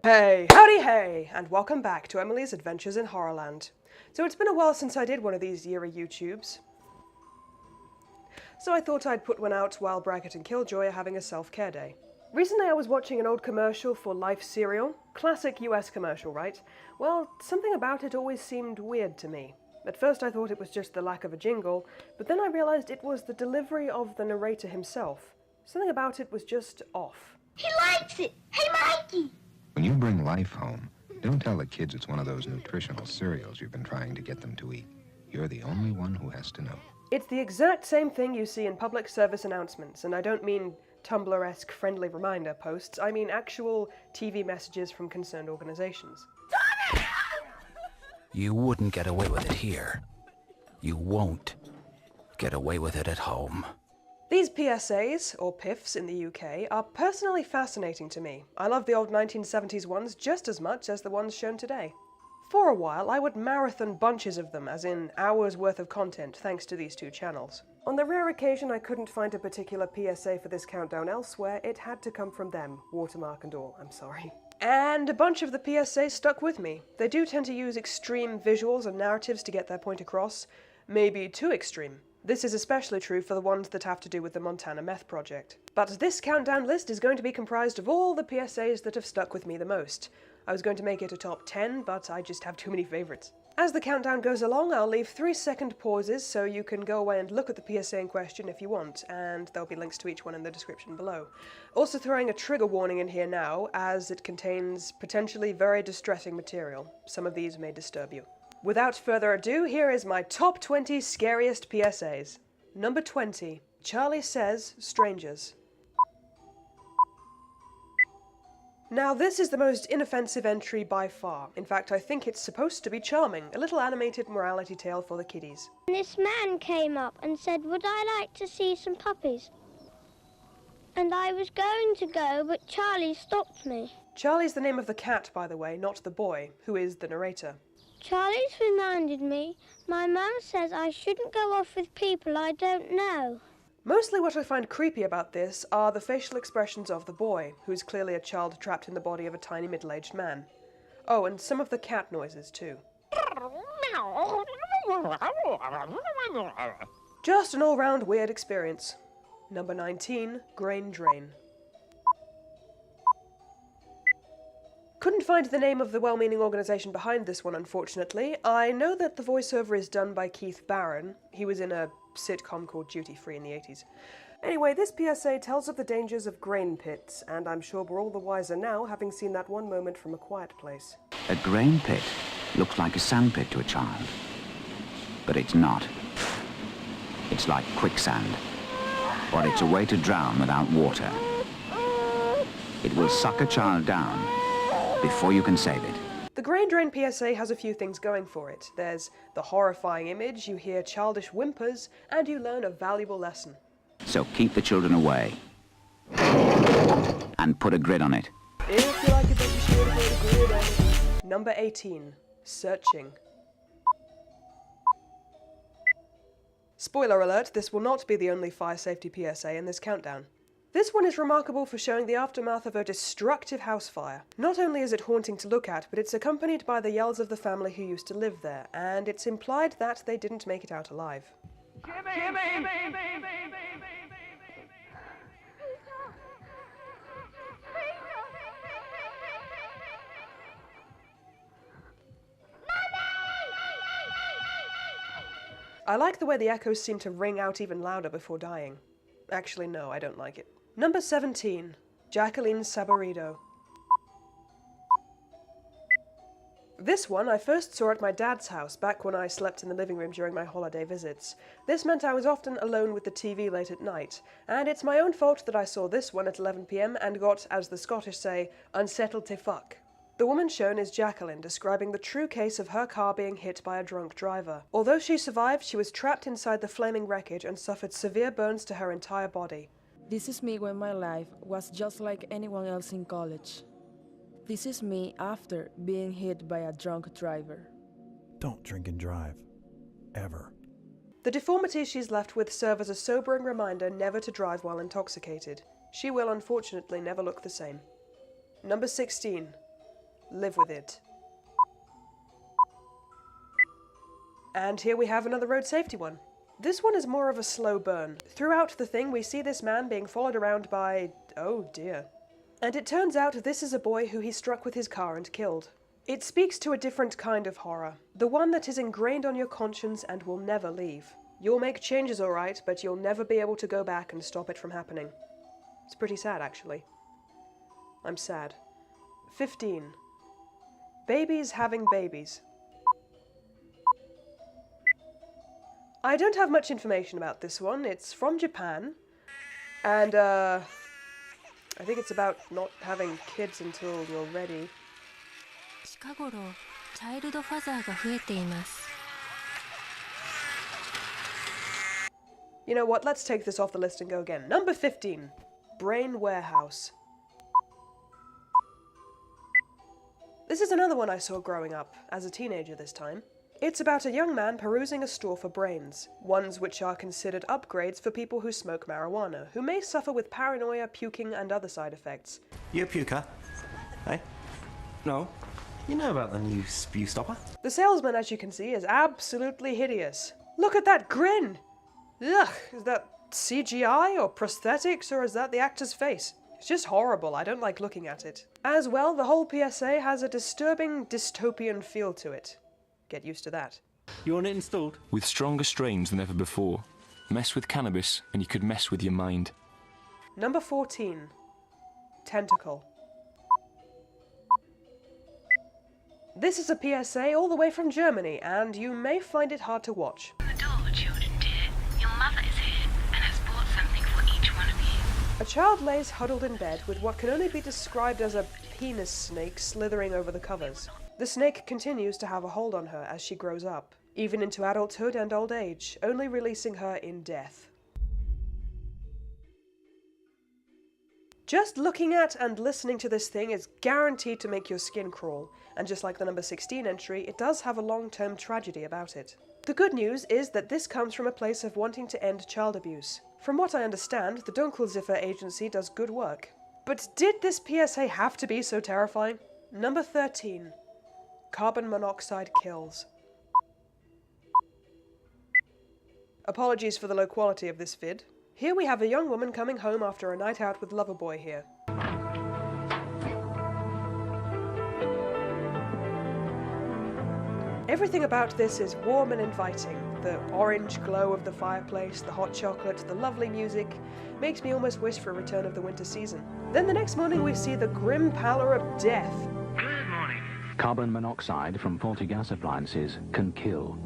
Hey, howdy hey, and welcome back to Emily's Adventures in Horrorland. So it's been a while since I did one of these Yeerie YouTubes, so I thought I'd put one out while Bracket and Killjoy are having a self-care day. Recently I was watching an old commercial for Life cereal. Classic US commercial, right? Well, something about it always seemed weird to me. At first I thought it was just the lack of a jingle, but then I realized it was the delivery of the narrator himself. Something about it was just off. He likes it! Hey, Mikey! When you bring Life home, don't tell the kids it's one of those nutritional cereals you've been trying to get them to eat. You're the only one who has to know. It's the exact same thing you see in public service announcements, and I don't mean Tumblr-esque friendly reminder posts, I mean actual TV messages from concerned organizations. You wouldn't get away with it here. You won't get away with it at home. These PSAs, or PIFs in the UK, are personally fascinating to me. I love the old 1970s ones just as much as the ones shown today. For a while, I would marathon bunches of them, as in hours worth of content, thanks to these two channels. On the rare occasion I couldn't find a particular PSA for this countdown elsewhere, it had to come from them, watermark and all, I'm sorry. And a bunch of the PSAs stuck with me. They do tend to use extreme visuals and narratives to get their point across, maybe too extreme. This is especially true for the ones that have to do with the Montana Meth Project. But this countdown list is going to be comprised of all the PSAs that have stuck with me the most. I was going to make it a top 10, but I just have too many favorites. As the countdown goes along, I'll leave 3-second pauses so you can go away and look at the PSA in question if you want, and there'll be links to each one in the description below. Also throwing a trigger warning in here now, as it contains potentially very distressing material. Some of these may disturb you. Without further ado, here is my top 20 scariest PSAs. Number 20. Charlie says strangers. Now this is the most inoffensive entry by far. In fact, I think it's supposed to be charming, a little animated morality tale for the kiddies. This man came up and said, would I like to see some puppies? And I was going to go, but Charlie stopped me. Charlie's the name of the cat, by the way, not the boy, who is the narrator. Charlie's reminded me, my mum says I shouldn't go off with people I don't know. Mostly what I find creepy about this are the facial expressions of the boy, who's clearly a child trapped in the body of a tiny middle-aged man. Oh, and some of the cat noises too. Just an all-round weird experience. Number 19, Grain Drain. Couldn't find the name of the well-meaning organisation behind this one, unfortunately. I know that the voiceover is done by Keith Barron. He was in a sitcom called Duty Free in the 80s. Anyway, this PSA tells of the dangers of grain pits, and I'm sure we're all the wiser now, having seen that one moment from A Quiet Place. A grain pit looks like a sandpit to a child. But it's not. It's like quicksand. Or it's a way to drown without water. It will suck a child down before you can save it. The Grain Drain PSA has a few things going for it. There's the horrifying image, you hear childish whimpers, and you learn a valuable lesson. So keep the children away. And put a grid on it. If you like it, then you should put a grid on it. Number 18. Searching. Spoiler alert, this will not be the only fire safety PSA in this countdown. This one is remarkable for showing the aftermath of a destructive house fire. Not only is it haunting to look at, but it's accompanied by the yells of the family who used to live there, and it's implied that they didn't make it out alive. Jimmy! I like the way the echoes seem to ring out even louder before dying. Actually, no, I don't like it. Number 17. JACQUELINE's SABURIDO. This one I first saw at my dad's house back when I slept in the living room during my holiday visits. This meant I was often alone with the TV late at night, and it's my own fault that I saw this one at 11 PM and got, as the Scottish say, unsettled to fuck. The woman shown is Jacqueline, describing the true case of her car being hit by a drunk driver. Although she survived, she was trapped inside the flaming wreckage and suffered severe burns to her entire body. This is me when my life was just like anyone else in college. This is me after being hit by a drunk driver. Don't drink and drive. Ever. The deformities she's left with serve as a sobering reminder never to drive while intoxicated. She will unfortunately never look the same. Number 16. Live with it. And here we have another road safety one. This one is more of a slow burn. Throughout the thing, we see this man being followed around by... oh dear. And it turns out this is a boy who he struck with his car and killed. It speaks to a different kind of horror. The one that is ingrained on your conscience and will never leave. You'll make changes alright, but you'll never be able to go back and stop it from happening. It's pretty sad, actually. I'm sad. 15. Babies having babies. I don't have much information about this one. It's from Japan, and I think it's about not having kids until you're ready. You know what, let's take this off the list and go again. Number 15, Brain Warehouse. This is another one I saw growing up, as a teenager this time. It's about a young man perusing a store for brains, ones which are considered upgrades for people who smoke marijuana, who may suffer with paranoia, puking, and other side effects. You a puker? Hey? No? You know about the new spew stopper? The salesman, as you can see, is absolutely hideous. Look at that grin! Ugh, is that CGI or prosthetics, or is that the actor's face? It's just horrible, I don't like looking at it. As well, the whole PSA has a disturbing dystopian feel to it. Get used to that. You want it installed? With stronger strains than ever before. Mess with cannabis and you could mess with your mind. Number 14. Tentacle. This is a PSA all the way from Germany, and you may find it hard to watch. The door, children dear. Your mother is here and has brought something for each one of you. A child lays huddled in bed with what can only be described as a penis snake slithering over the covers. The snake continues to have a hold on her as she grows up, even into adulthood and old age, only releasing her in death. Just looking at and listening to this thing is guaranteed to make your skin crawl, and just like the number 16 entry, it does have a long-term tragedy about it. The good news is that this comes from a place of wanting to end child abuse. From what I understand, the DUNKEL ZIFFER agency does good work. But did this PSA have to be so terrifying? Number 13. Carbon monoxide kills. Apologies for the low quality of this vid. Here we have a young woman coming home after a night out with Loverboy here. Everything about this is warm and inviting. The orange glow of the fireplace, the hot chocolate, the lovely music, makes me almost wish for a return of the winter season. Then the next morning we see the grim pallor of death. Good morning. Carbon monoxide from faulty gas appliances can kill.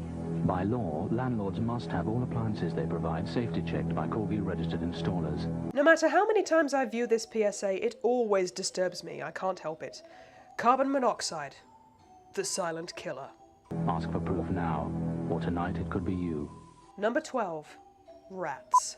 By law, landlords must have all appliances they provide safety checked by Corby-registered installers. No matter how many times I view this PSA, it always disturbs me. I can't help it. Carbon monoxide. The silent killer. Ask for proof now, or tonight it could be you. Number 12. Rats.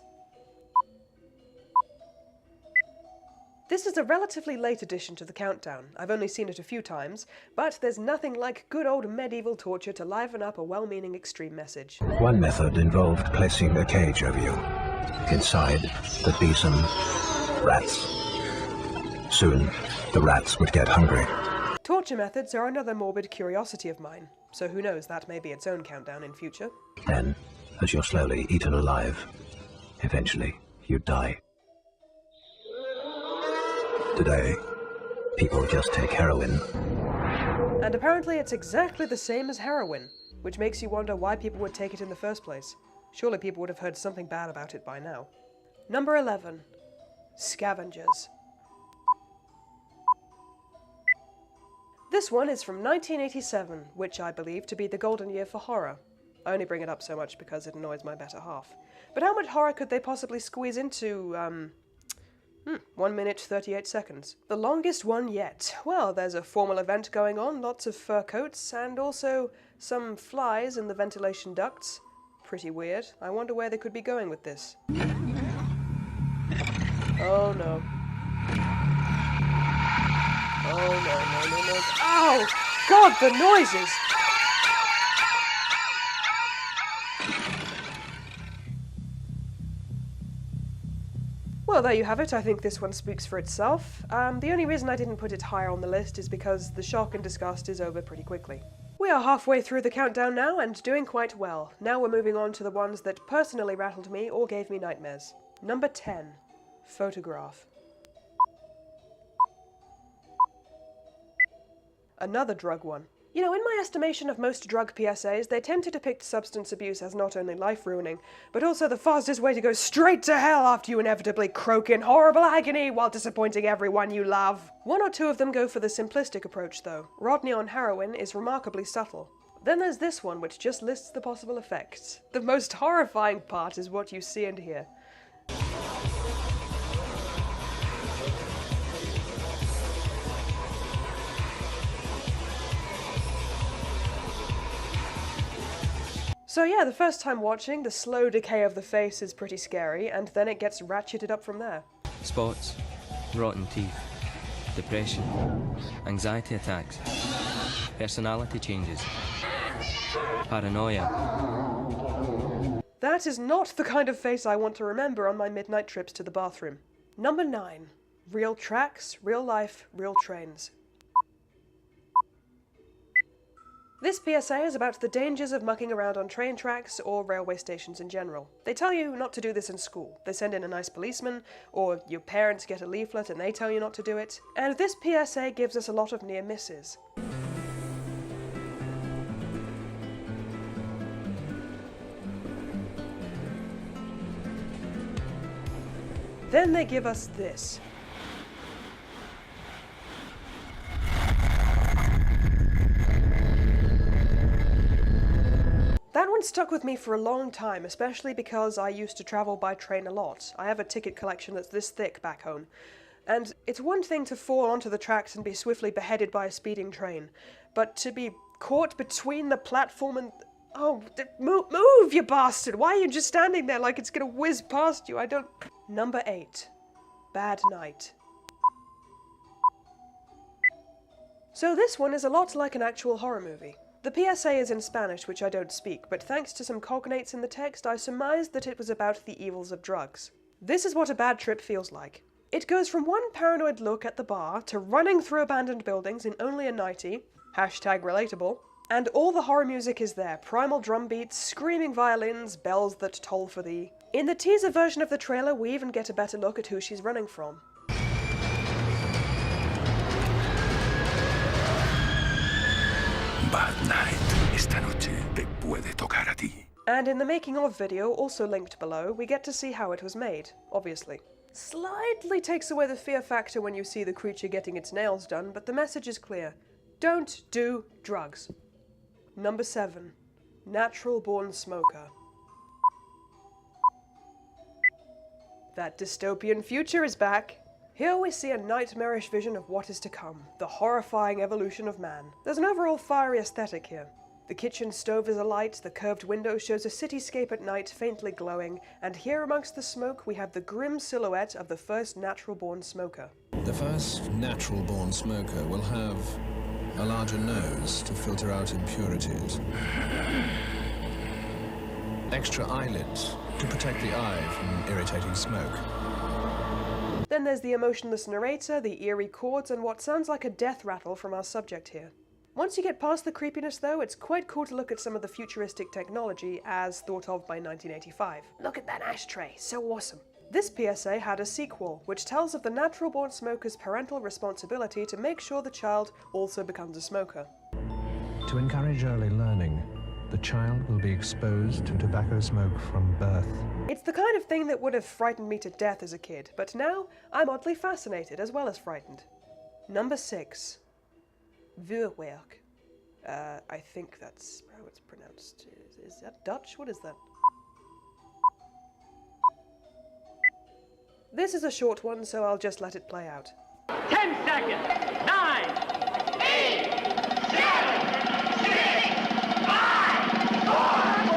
This is a relatively late addition to the countdown. I've only seen it a few times, but there's nothing like good old medieval torture to liven up a well-meaning extreme message. One method involved placing a cage over you. Inside, there'd be some rats. Soon, the rats would get hungry. Torture methods are another morbid curiosity of mine, so who knows, that may be its own countdown in future. Then, as you're slowly eaten alive, eventually you'd die. Today, people just take heroin. And apparently it's exactly the same as heroin, which makes you wonder why people would take it in the first place. Surely people would have heard something bad about it by now. Number 11. Scavengers. This one is from 1987, which I believe to be the golden year for horror. I only bring it up so much because it annoys my better half. But how much horror could they possibly squeeze into, 1 minute 38 seconds. The longest one yet. Well, there's a formal event going on, lots of fur coats, and also some flies in the ventilation ducts. Pretty weird. I wonder where they could be going with this. Oh no. Oh no. Ow! God, the noises! Well, there you have it. I think this one speaks for itself. The only reason I didn't put it higher on the list is because the shock and disgust is over pretty quickly. We are halfway through the countdown now and doing quite well. Now we're moving on to the ones that personally rattled me or gave me nightmares. Number 10. Photograph. Another drug one. You know, in my estimation of most drug PSAs, they tend to depict substance abuse as not only life-ruining, but also the fastest way to go straight to hell after you inevitably croak in horrible agony while disappointing everyone you love. One or two of them go for the simplistic approach, though. Rodney on heroin is remarkably subtle. Then there's this one, which just lists the possible effects. The most horrifying part is what you see and hear. So yeah, the first time watching, the slow decay of the face is pretty scary, and then it gets ratcheted up from there. Spots, rotten teeth, depression, anxiety attacks, personality changes, paranoia. That is not the kind of face I want to remember on my midnight trips to the bathroom. Number 9. Real tracks, real life, real trains. This PSA is about the dangers of mucking around on train tracks or railway stations in general. They tell you not to do this in school. They send in a nice policeman, or your parents get a leaflet and they tell you not to do it. And this PSA gives us a lot of near misses. Then they give us this. That one stuck with me for a long time, especially because I used to travel by train a lot. I have a ticket collection that's this thick back home. And it's one thing to fall onto the tracks and be swiftly beheaded by a speeding train, but to be caught between the platform and... Oh, move, you bastard! Why are you just standing there like it's gonna whiz past you? I don't... Number 8. Bad Night. So this one is a lot like an actual horror movie. The PSA is in Spanish, which I don't speak, but thanks to some cognates in the text, I surmised that it was about the evils of drugs. This is what a bad trip feels like. It goes from one paranoid look at the bar to running through abandoned buildings in only a nightie, #relatable, and all the horror music is there, primal drum beats, screaming violins, bells that toll for thee. In the teaser version of the trailer, we even get a better look at who she's running from. Bad night. Esta noche te puede tocar a ti. And in the making of video, also linked below, we get to see how it was made, obviously. Slightly takes away the fear factor when you see the creature getting its nails done, but the message is clear. Don't do drugs. Number 7. Natural Born Smoker. That dystopian future is back. Here we see a nightmarish vision of what is to come, the horrifying evolution of man. There's an overall fiery aesthetic here. The kitchen stove is alight, the curved window shows a cityscape at night faintly glowing, and here amongst the smoke we have the grim silhouette of the first natural-born smoker. The first natural-born smoker will have a larger nose to filter out impurities, extra eyelids to protect the eye from irritating smoke. Then there's the emotionless narrator, the eerie chords, and what sounds like a death rattle from our subject here. Once you get past the creepiness though, it's quite cool to look at some of the futuristic technology as thought of by 1985. Look at that ashtray, so awesome. This PSA had a sequel, which tells of the natural-born smoker's parental responsibility to make sure the child also becomes a smoker. To encourage early learning, the child will be exposed to tobacco smoke from birth. It's the kind of thing that would have frightened me to death as a kid, but now I'm oddly fascinated as well as frightened. Number 6. VUURWERK. I think that's how it's pronounced. Is that Dutch? What is that? This is a short one, so I'll just let it play out. 10 seconds. 9, 8, 7, 6, 5,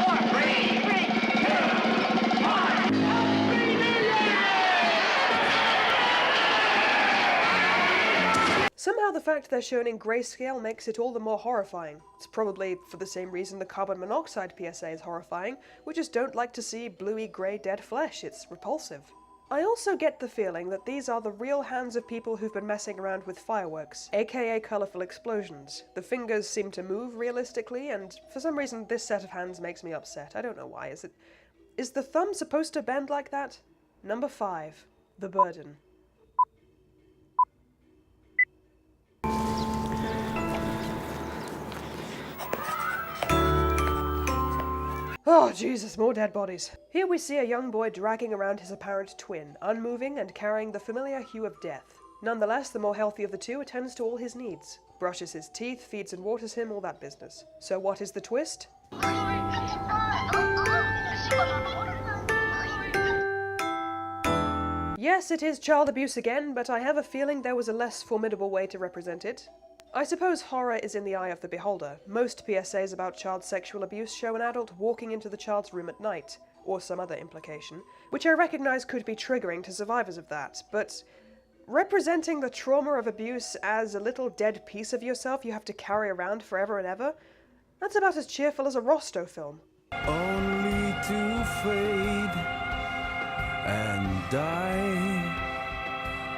4, 3, 2, 1. Somehow the fact they're shown in grayscale makes it all the more horrifying. It's probably for the same reason the carbon monoxide PSA is horrifying. We just don't like to see bluey grey dead flesh. It's repulsive. I also get the feeling that these are the real hands of people who've been messing around with fireworks, aka colourful explosions. The fingers seem to move realistically, and for some reason this set of hands makes me upset. I don't know why. Is the thumb supposed to bend like that? Number 5. The burden. Oh, Jesus, more dead bodies. Here we see a young boy dragging around his apparent twin, unmoving and carrying the familiar hue of death. Nonetheless, the more healthy of the two attends to all his needs. Brushes his teeth, feeds and waters him, all that business. So what is the twist? Yes, it is child abuse again, but I have a feeling there was a less formidable way to represent it. I suppose horror is in the eye of the beholder. Most PSAs about child sexual abuse show an adult walking into the child's room at night, or some other implication, which I recognise could be triggering to survivors of that, but representing the trauma of abuse as a little dead piece of yourself you have to carry around forever and ever, that's about as cheerful as a Rosto film. Only to fade and die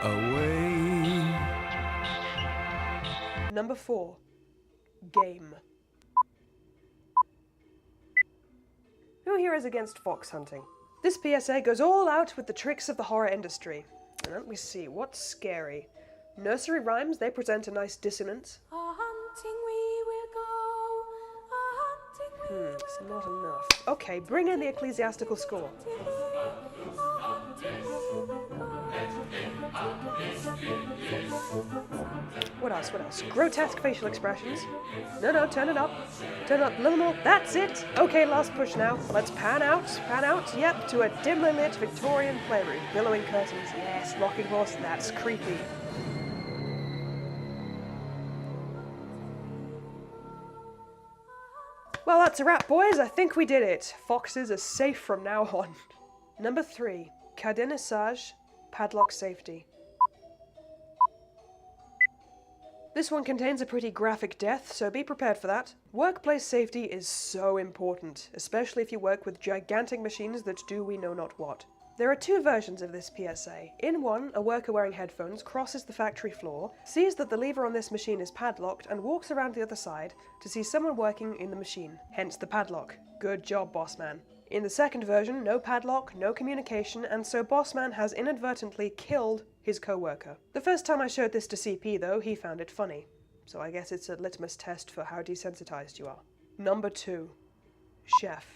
away. Number 4. Game. Who here is against fox hunting? This PSA goes all out with the tricks of the horror industry. And let me see, what's scary? Nursery rhymes, they present a nice dissonance. It's not enough. Okay, bring in the ecclesiastical score. What else? What else? Grotesque facial expressions. No, turn it up. Turn it up a little more. That's it! Okay, last push now. Let's pan out, yep, to a dimly lit Victorian playroom. Billowing curtains, yes, rocking horse, that's creepy. Well, that's a wrap, boys. I think we did it. Foxes are safe from now on. Number 3. Cadenassage, padlock safety. This one contains a pretty graphic death, so be prepared for that. Workplace safety is so important, especially if you work with gigantic machines that do we know not what. There are 2 versions of this PSA. In one, a worker wearing headphones crosses the factory floor, sees that the lever on this machine is padlocked, and walks around the other side to see someone working in the machine, hence the padlock. Good job, boss man. In the second version, no padlock, no communication, and so boss man has inadvertently killed his co-worker. The first time I showed this to CP though, he found it funny. So I guess it's a litmus test for how desensitized you are. Number 2. Chef.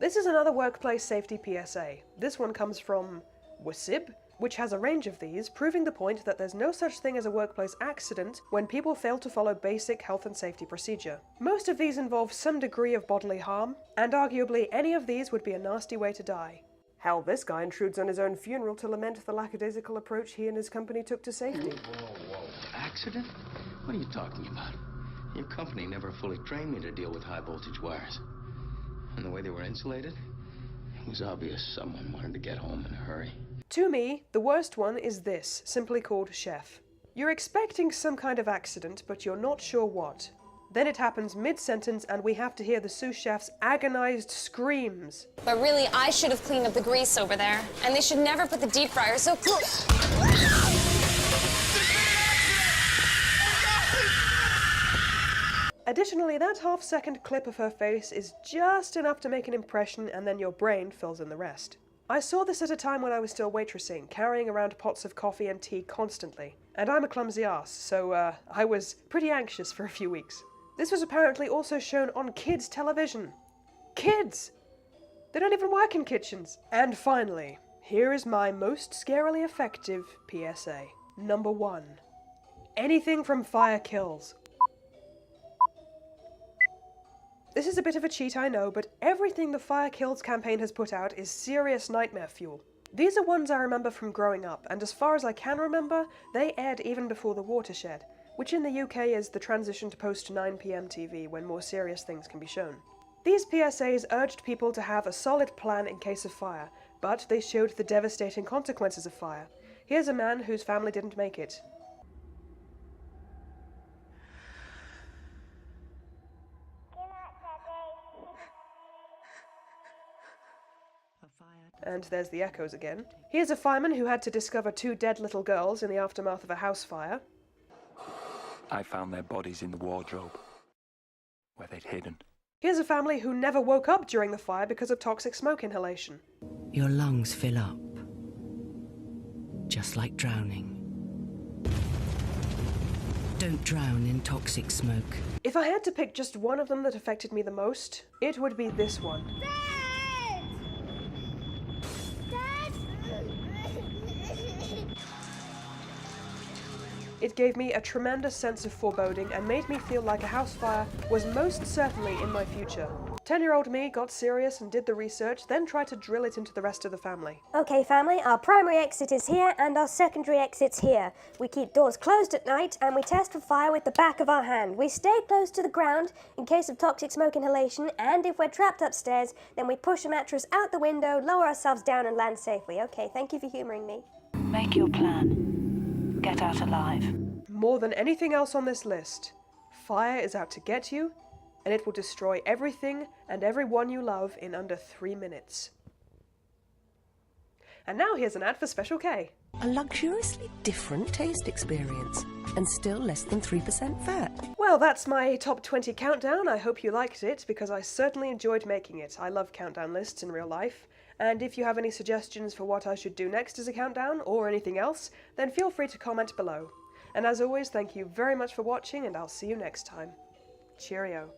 This is another workplace safety PSA. This one comes from WSIB, which has a range of these, proving the point that there's no such thing as a workplace accident when people fail to follow basic health and safety procedure. Most of these involve some degree of bodily harm, and arguably any of these would be a nasty way to die. Hell, this guy intrudes on his own funeral to lament the lackadaisical approach he and his company took to safety. Whoa. Accident? What are you talking about? Your company never fully trained me to deal with high voltage wires. And the way they were insulated, it was obvious someone wanted to get home in a hurry. To me, the worst one is this, simply called Chef. You're expecting some kind of accident, but you're not sure what. Then it happens mid-sentence and we have to hear the sous chef's agonized screams. But really, I should have cleaned up the grease over there. And they should never put the deep fryer so close. Additionally, that half-second clip of her face is just enough to make an impression, and then your brain fills in the rest. I saw this at a time when I was still waitressing, carrying around pots of coffee and tea constantly. And I'm a clumsy ass, so I was pretty anxious for a few weeks. This was apparently also shown on kids' television. Kids! They don't even work in kitchens. And finally, here is my most scarily effective PSA. Number 1. Anything from fire kills. This is a bit of a cheat, I know, but everything the Fire Kills campaign has put out is serious nightmare fuel. These are ones I remember from growing up, and as far as I can remember, they aired even before The Watershed, which in the UK is the transition to post-9 PM TV when more serious things can be shown. These PSAs urged people to have a solid plan in case of fire, but they showed the devastating consequences of fire. Here's a man whose family didn't make it. and there's the echoes again. Here's a fireman who had to discover 2 dead little girls in the aftermath of a house fire. I found their bodies in the wardrobe, where they'd hidden. Here's a family who never woke up during the fire because of toxic smoke inhalation. Your lungs fill up, just like drowning. Don't drown in toxic smoke. If I had to pick just one of them that affected me the most, it would be this one. It gave me a tremendous sense of foreboding and made me feel like a house fire was most certainly in my future. 10-year-old me got serious and did the research, then tried to drill it into the rest of the family. Okay, family, our primary exit is here and our secondary exit's here. We keep doors closed at night and we test for fire with the back of our hand. We stay close to the ground in case of toxic smoke inhalation, and if we're trapped upstairs, then we push a mattress out the window, lower ourselves down and land safely. Okay, thank you for humouring me. Make your plan. Get out alive. More than anything else on this list, fire is out to get you, and it will destroy everything and everyone you love in under 3 minutes. And now here's an ad for Special K. A luxuriously different taste experience, and still less than 3% fat. Well, that's my top 20 countdown. I hope you liked it, because I certainly enjoyed making it. I love countdown lists in real life. And if you have any suggestions for what I should do next as a countdown, or anything else, then feel free to comment below. And as always, thank you very much for watching, and I'll see you next time. Cheerio.